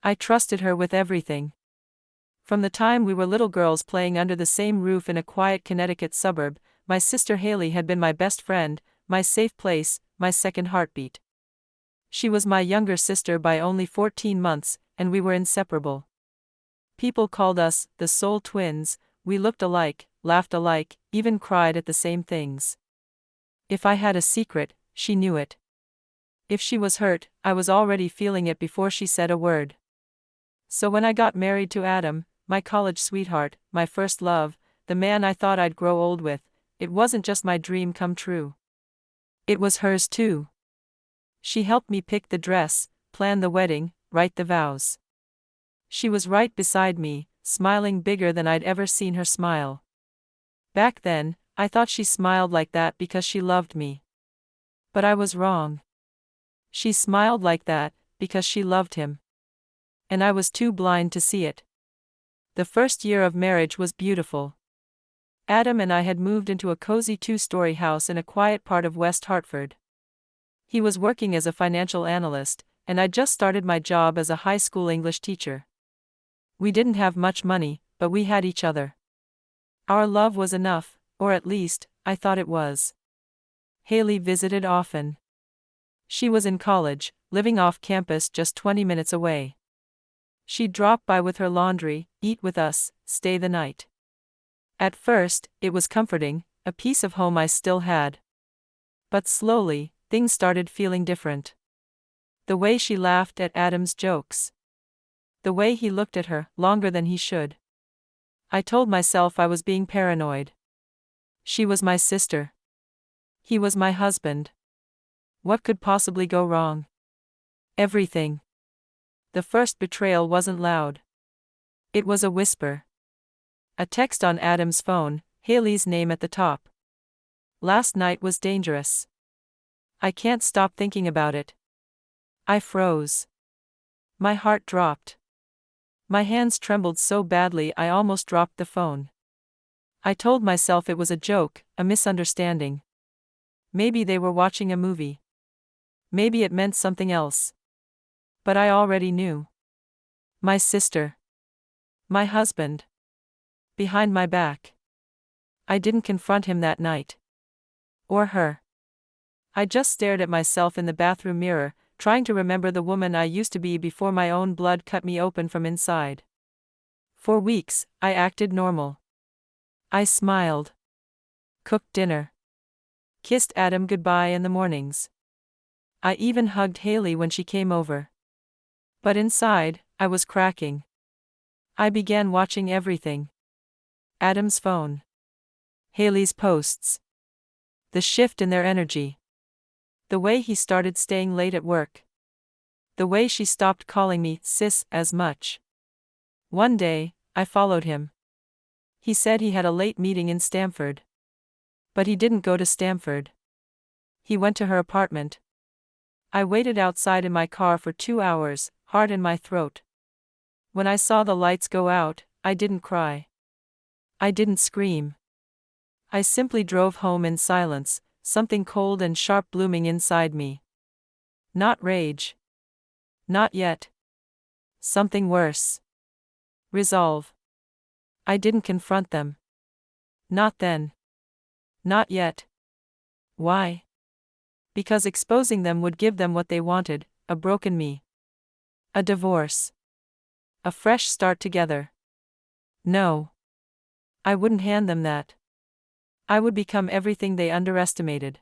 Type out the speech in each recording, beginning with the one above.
I trusted her with everything. From the time we were little girls playing under the same roof in a quiet Connecticut suburb, my sister Haley had been my best friend, my safe place, my second heartbeat. She was my younger sister by only 14 months, and we were inseparable. People called us the soul twins. We looked alike, laughed alike, even cried at the same things. If I had a secret, she knew it. If she was hurt, I was already feeling it before she said a word. So when I got married to Adam, my college sweetheart, my first love, the man I thought I'd grow old with, it wasn't just my dream come true. It was hers too. She helped me pick the dress, plan the wedding, write the vows. She was right beside me, smiling bigger than I'd ever seen her smile. Back then, I thought she smiled like that because she loved me. But I was wrong. She smiled like that because she loved him. And I was too blind to see it. The first year of marriage was beautiful. Adam and I had moved into a cozy 2-story house in a quiet part of West Hartford. He was working as a financial analyst, and I'd just started my job as a high school English teacher. We didn't have much money, but we had each other. Our love was enough, or at least, I thought it was. Haley visited often. She was in college, living off campus just 20 minutes away. She'd drop by with her laundry, eat with us, stay the night. At first, it was comforting, a piece of home I still had. But slowly, things started feeling different. The way she laughed at Adam's jokes. The way he looked at her, longer than he should. I told myself I was being paranoid. She was my sister. He was my husband. What could possibly go wrong? Everything. The first betrayal wasn't loud. It was a whisper. A text on Adam's phone, Haley's name at the top. Last night was dangerous. I can't stop thinking about it. I froze. My heart dropped. My hands trembled so badly I almost dropped the phone. I told myself it was a joke, a misunderstanding. Maybe they were watching a movie. Maybe it meant something else. But I already knew. My sister. My husband. Behind my back. I didn't confront him that night. Or her. I just stared at myself in the bathroom mirror, trying to remember the woman I used to be before my own blood cut me open from inside. For weeks, I acted normal. I smiled. Cooked dinner. Kissed Adam goodbye in the mornings. I even hugged Haley when she came over. But inside, I was cracking. I began watching everything. Adam's phone. Haley's posts. The shift in their energy. The way he started staying late at work. The way she stopped calling me sis as much. One day, I followed him. He said he had a late meeting in Stamford. But he didn't go to Stamford. He went to her apartment. I waited outside in my car for 2 hours, heart in my throat. When I saw the lights go out, I didn't cry. I didn't scream. I simply drove home in silence, something cold and sharp blooming inside me. Not rage. Not yet. Something worse. Resolve. I didn't confront them. Not then. Not yet. Why? Because exposing them would give them what they wanted, a broken me. A divorce. A fresh start together. No. I wouldn't hand them that. I would become everything they underestimated.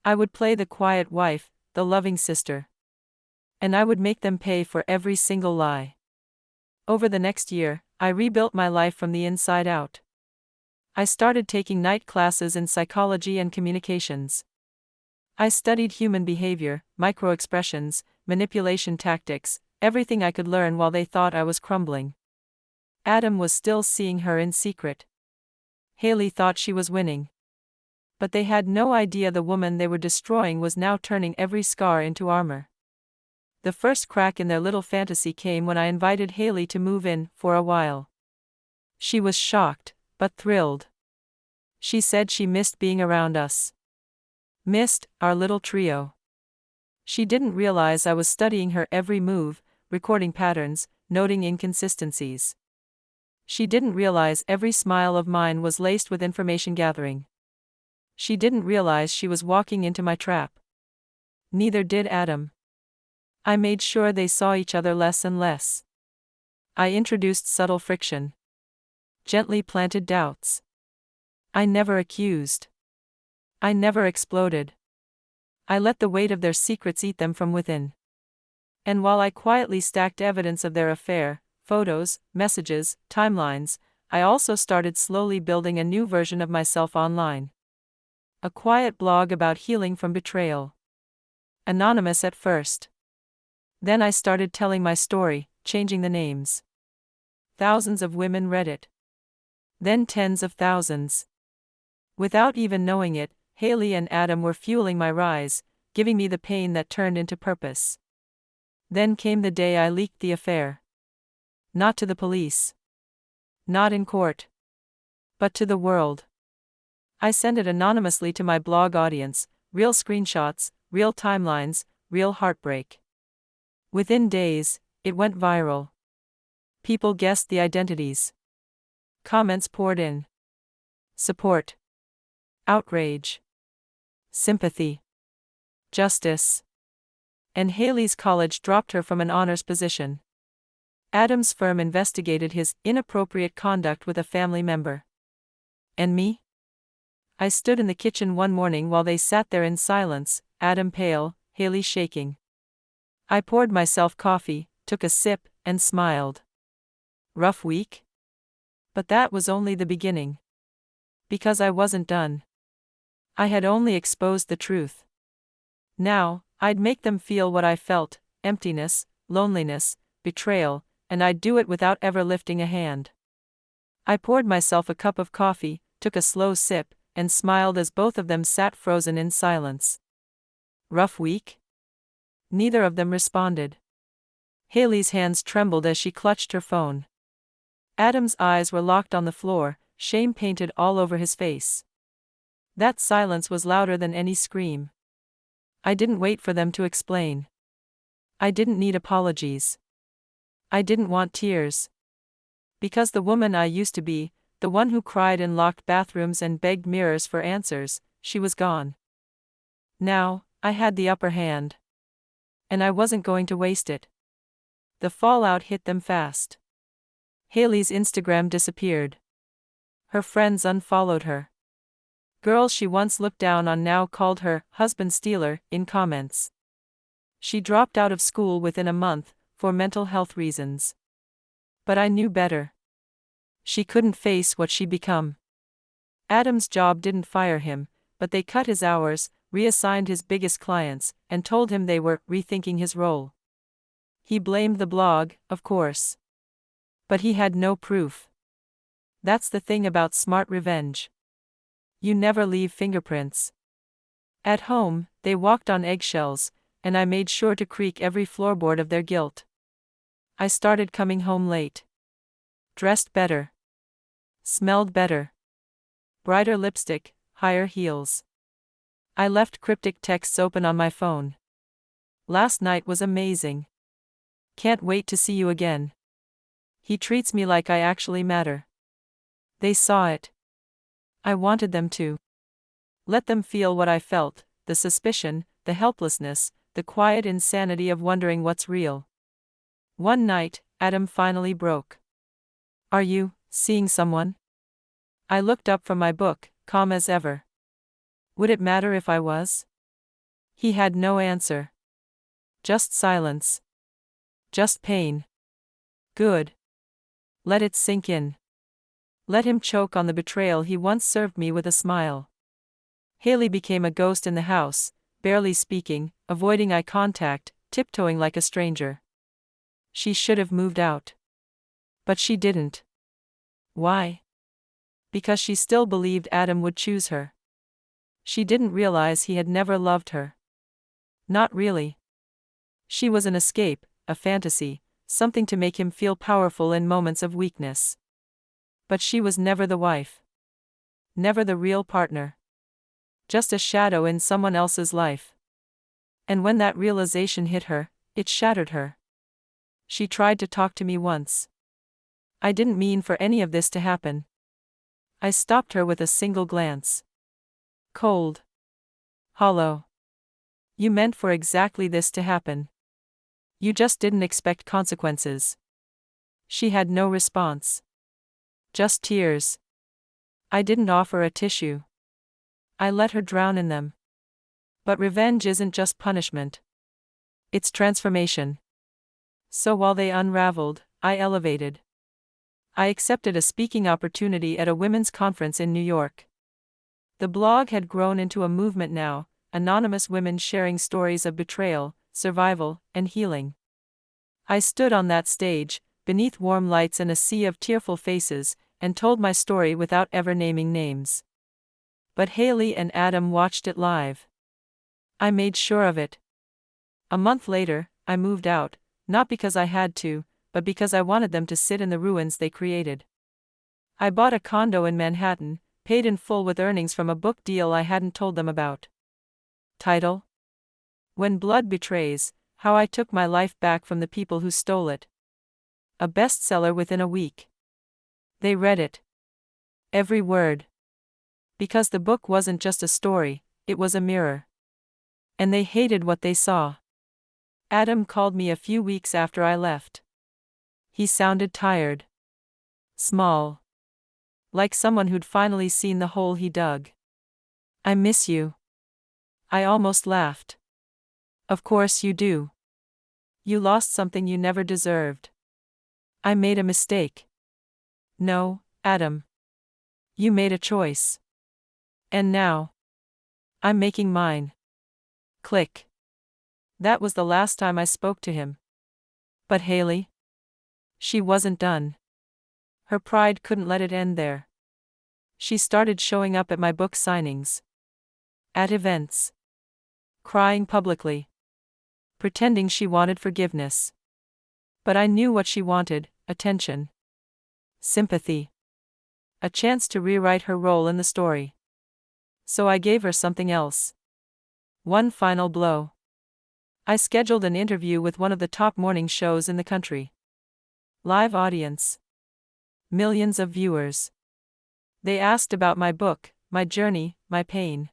I would play the quiet wife, the loving sister. And I would make them pay for every single lie. Over the next year, I rebuilt my life from the inside out. I started taking night classes in psychology and communications. I studied human behavior, microexpressions, manipulation tactics, everything I could learn while they thought I was crumbling. Adam was still seeing her in secret. Haley thought she was winning. But they had no idea the woman they were destroying was now turning every scar into armor. The first crack in their little fantasy came when I invited Haley to move in for a while. She was shocked, but thrilled. She said she missed being around us. Missed our little trio. She didn't realize I was studying her every move, recording patterns, noting inconsistencies. She didn't realize every smile of mine was laced with information gathering. She didn't realize she was walking into my trap. Neither did Adam. I made sure they saw each other less and less. I introduced subtle friction. Gently planted doubts. I never accused. I never exploded. I let the weight of their secrets eat them from within. And while I quietly stacked evidence of their affair, photos, messages, timelines, I also started slowly building a new version of myself online. A quiet blog about healing from betrayal. Anonymous at first. Then I started telling my story, changing the names. Thousands of women read it. Then tens of thousands. Without even knowing it, Haley and Adam were fueling my rise, giving me the pain that turned into purpose. Then came the day I leaked the affair. Not to the police. Not in court. But to the world. I sent it anonymously to my blog audience, real screenshots, real timelines, real heartbreak. Within days, it went viral. People guessed the identities. Comments poured in. Support. Outrage. Sympathy. Justice. And Haley's college dropped her from an honors position. Adam's firm investigated his inappropriate conduct with a family member. And me? I stood in the kitchen one morning while they sat there in silence, Adam pale, Haley shaking. I poured myself coffee, took a sip, and smiled. Rough week? But that was only the beginning. Because I wasn't done. I had only exposed the truth. Now, I'd make them feel what I felt, emptiness, loneliness, betrayal, and I'd do it without ever lifting a hand. I poured myself a cup of coffee, took a slow sip, and smiled as both of them sat frozen in silence. Rough week? Neither of them responded. Haley's hands trembled as she clutched her phone. Adam's eyes were locked on the floor, shame painted all over his face. That silence was louder than any scream. I didn't wait for them to explain. I didn't need apologies. I didn't want tears. Because the woman I used to be, the one who cried in locked bathrooms and begged mirrors for answers, she was gone. Now, I had the upper hand. And I wasn't going to waste it. The fallout hit them fast. Haley's Instagram disappeared. Her friends unfollowed her. Girls she once looked down on now called her husband stealer in comments. She dropped out of school within a month, for mental health reasons. But I knew better. She couldn't face what she'd become. Adam's job didn't fire him, but they cut his hours, reassigned his biggest clients, and told him they were rethinking his role. He blamed the blog, of course. But he had no proof. That's the thing about smart revenge. You never leave fingerprints. At home, they walked on eggshells, and I made sure to creak every floorboard of their guilt. I started coming home late. Dressed better. Smelled better. Brighter lipstick, higher heels. I left cryptic texts open on my phone. Last night was amazing. Can't wait to see you again. He treats me like I actually matter. They saw it. I wanted them to. Let them feel what I felt, the suspicion, the helplessness, the quiet insanity of wondering what's real. One night, Adam finally broke. Are you seeing someone? I looked up from my book, calm as ever. Would it matter if I was? He had no answer. Just silence. Just pain. Good. Let it sink in. Let him choke on the betrayal he once served me with a smile. Haley became a ghost in the house, barely speaking, avoiding eye contact, tiptoeing like a stranger. She should have moved out. But she didn't. Why? Because she still believed Adam would choose her. She didn't realize he had never loved her. Not really. She was an escape, a fantasy, something to make him feel powerful in moments of weakness. But she was never the wife. Never the real partner. Just a shadow in someone else's life. And when that realization hit her, it shattered her. She tried to talk to me once. I didn't mean for any of this to happen. I stopped her with a single glance. Cold. Hollow. You meant for exactly this to happen. You just didn't expect consequences. She had no response. Just tears. I didn't offer a tissue. I let her drown in them. But revenge isn't just punishment. It's transformation. So while they unraveled, I elevated. I accepted a speaking opportunity at a women's conference in New York. The blog had grown into a movement now, anonymous women sharing stories of betrayal, survival, and healing. I stood on that stage, beneath warm lights and a sea of tearful faces, and told my story without ever naming names. But Haley and Adam watched it live. I made sure of it. A month later, I moved out, not because I had to, but because I wanted them to sit in the ruins they created. I bought a condo in Manhattan, paid in full with earnings from a book deal I hadn't told them about. Title: When Blood Betrays, How I Took My Life Back from the People Who Stole It. A bestseller within a week. They read it. Every word. Because the book wasn't just a story, it was a mirror. And they hated what they saw. Adam called me a few weeks after I left. He sounded tired. Small. Like someone who'd finally seen the hole he dug. I miss you. I almost laughed. Of course you do. You lost something you never deserved. I made a mistake. No, Adam. You made a choice. And now, I'm making mine. Click. That was the last time I spoke to him. But Haley? She wasn't done. Her pride couldn't let it end there. She started showing up at my book signings. At events. Crying publicly. Pretending she wanted forgiveness. But I knew what she wanted: attention. Sympathy. A chance to rewrite her role in the story. So I gave her something else. One final blow. I scheduled an interview with one of the top morning shows in the country. Live audience. Millions of viewers. They asked about my book, my journey, my pain.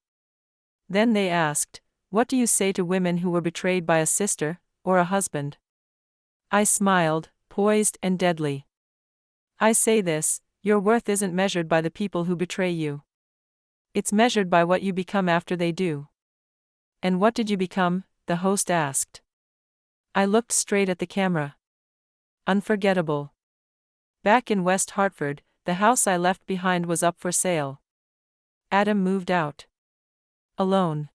Then they asked, "What do you say to women who were betrayed by a sister, or a husband?" I smiled, poised and deadly. I say this: your worth isn't measured by the people who betray you. It's measured by what you become after they do. And what did you become? The host asked. I looked straight at the camera. Unforgettable. Back in West Hartford, the house I left behind was up for sale. Adam moved out. Alone.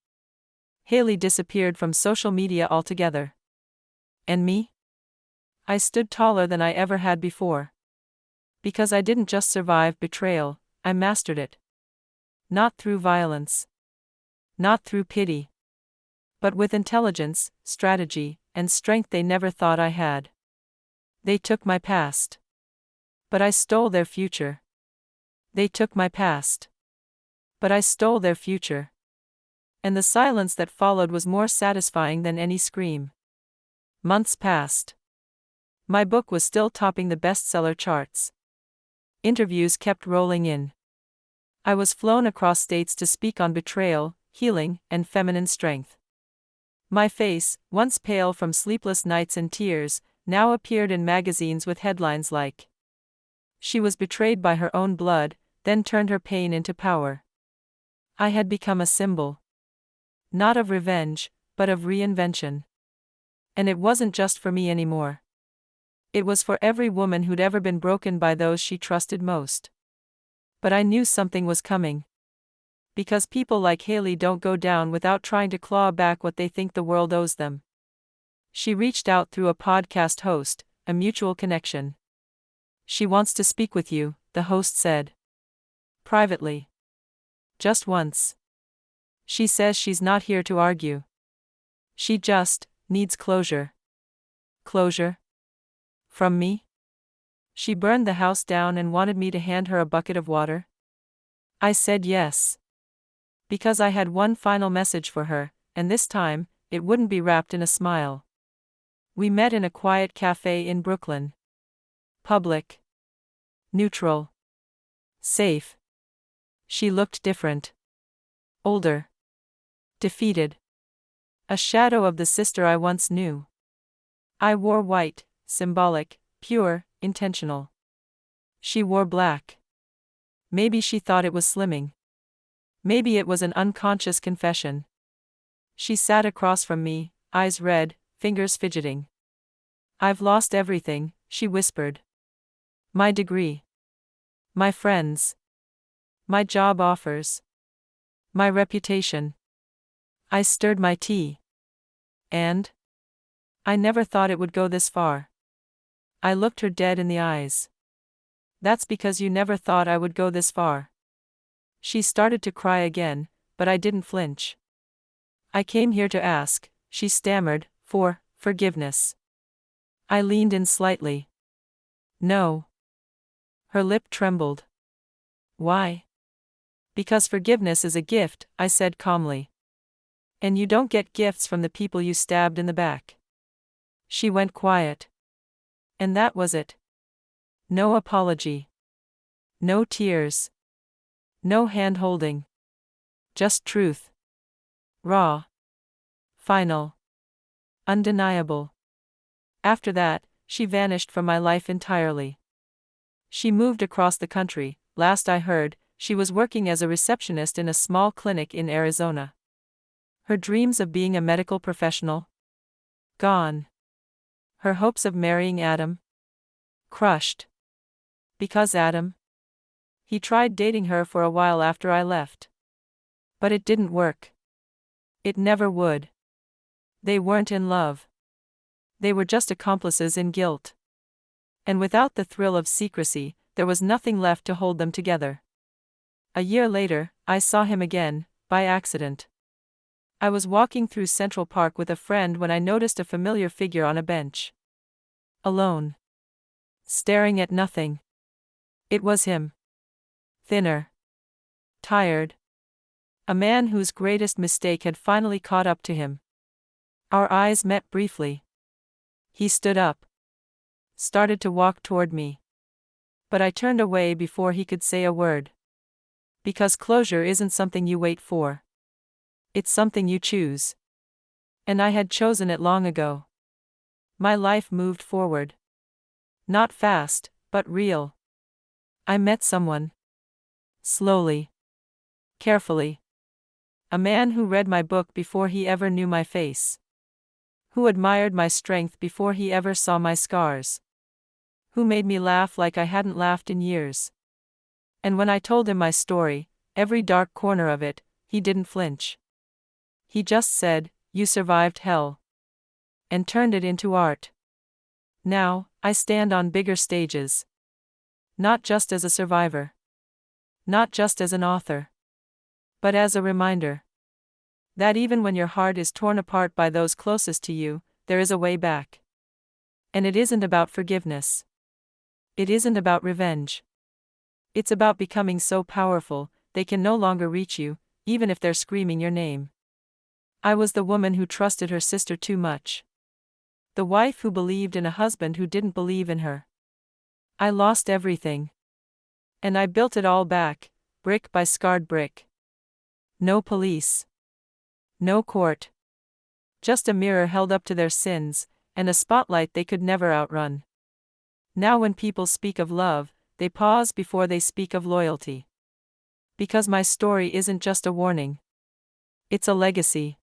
Haley disappeared from social media altogether. And me? I stood taller than I ever had before. Because I didn't just survive betrayal, I mastered it. Not through violence. Not through pity. But with intelligence, strategy, and strength they never thought I had. They took my past. But I stole their future. They took my past. But I stole their future. And the silence that followed was more satisfying than any scream. Months passed. My book was still topping the bestseller charts. Interviews kept rolling in. I was flown across states to speak on betrayal, healing, and feminine strength. My face, once pale from sleepless nights and tears, now appeared in magazines with headlines like, "She was betrayed by her own blood, then turned her pain into power." I had become a symbol. Not of revenge, but of reinvention. And it wasn't just for me anymore. It was for every woman who'd ever been broken by those she trusted most. But I knew something was coming. Because people like Haley don't go down without trying to claw back what they think the world owes them. She reached out through a podcast host, a mutual connection. "She wants to speak with you," the host said. Privately. Just once. She says she's not here to argue. She just needs closure. Closure? From me? She burned the house down and wanted me to hand her a bucket of water? I said yes. Because I had one final message for her, and this time, it wouldn't be wrapped in a smile. We met in a quiet cafe in Brooklyn. Public. Neutral. Safe. She looked different. Older. Defeated. A shadow of the sister I once knew. I wore white, symbolic, pure, intentional. She wore black. Maybe she thought it was slimming. Maybe it was an unconscious confession. She sat across from me, eyes red, fingers fidgeting. "I've lost everything," she whispered. "My degree. My friends. My job offers. My reputation." I stirred my tea. "And? I never thought it would go this far." I looked her dead in the eyes. "That's because you never thought I would go this far." She started to cry again, but I didn't flinch. "I came here to ask," she stammered, "for forgiveness." I leaned in slightly. "No." Her lip trembled. "Why?" "Because forgiveness is a gift," I said calmly. "And you don't get gifts from the people you stabbed in the back." She went quiet. And that was it. No apology. No tears. No hand-holding. Just truth. Raw. Final. Undeniable. After that, she vanished from my life entirely. She moved across the country. Last I heard, she was working as a receptionist in a small clinic in Arizona. Her dreams of being a medical professional? Gone. Her hopes of marrying Adam? Crushed. Because Adam? He tried dating her for a while after I left. But it didn't work. It never would. They weren't in love. They were just accomplices in guilt. And without the thrill of secrecy, there was nothing left to hold them together. A year later, I saw him again, by accident. I was walking through Central Park with a friend when I noticed a familiar figure on a bench. Alone. Staring at nothing. It was him. Thinner. Tired. A man whose greatest mistake had finally caught up to him. Our eyes met briefly. He stood up. Started to walk toward me. But I turned away before he could say a word. Because closure isn't something you wait for. It's something you choose. And I had chosen it long ago. My life moved forward. Not fast, but real. I met someone. Slowly. Carefully. A man who read my book before he ever knew my face. Who admired my strength before he ever saw my scars. Who made me laugh like I hadn't laughed in years. And when I told him my story, every dark corner of it, he didn't flinch. He just said, "You survived hell." And turned it into art. Now, I stand on bigger stages. Not just as a survivor. Not just as an author. But as a reminder. That even when your heart is torn apart by those closest to you, there is a way back. And it isn't about forgiveness. It isn't about revenge. It's about becoming so powerful, they can no longer reach you, even if they're screaming your name. I was the woman who trusted her sister too much. The wife who believed in a husband who didn't believe in her. I lost everything. And I built it all back, brick by scarred brick. No police. No court. Just a mirror held up to their sins, and a spotlight they could never outrun. Now when people speak of love, they pause before they speak of loyalty. Because my story isn't just a warning. It's a legacy.